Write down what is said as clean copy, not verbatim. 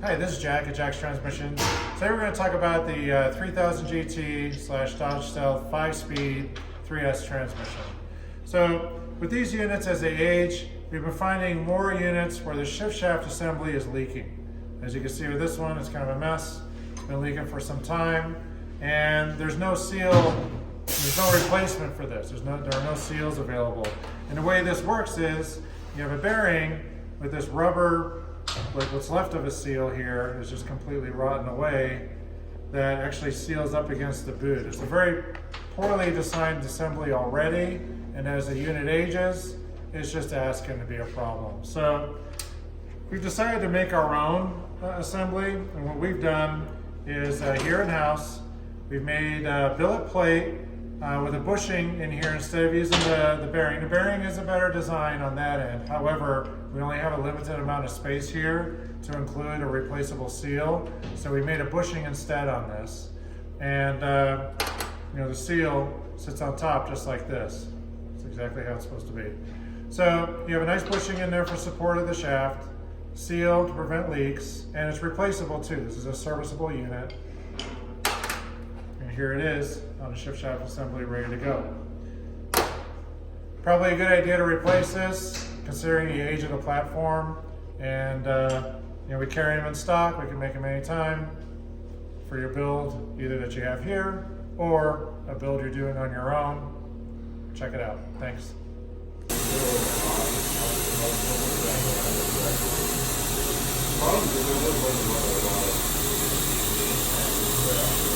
Hi, this is Jack at Jack's Transmission. Today we're going to talk about the 3000 GT / Dodge Stealth 5-speed 3S transmission. So with these units as they age, we've been finding more units where the shift shaft assembly is leaking. As you can see with this one, it's kind of a mess. It's been leaking for some time, and there's no seal, there's no replacement for this. There are no seals available. And the way this works is you have a bearing with this rubber, what's left of a seal here is just completely rotten away, that actually seals up against the boot. It's a very poorly designed assembly already, and as the unit ages, it's just asking to be a problem. So we've decided to make our own assembly, and what we've done is here in-house, we've made a billet plate with a bushing in here instead of using the bearing. The bearing is a better design on that end. However, we only have a limited amount of space here to include a replaceable seal, so we made a bushing instead on this. And the seal sits on top just like this. It's exactly how it's supposed to be. So you have a nice bushing in there for support of the shaft, sealed to prevent leaks, and it's replaceable too. This is a serviceable unit. And here it is on a shift shaft assembly ready to go. Probably a good idea to replace this considering the age of the platform, and we carry them in stock. We can make them anytime for your build, either that you have here or a build you're doing on your own. Check it out. Thanks. Problem is,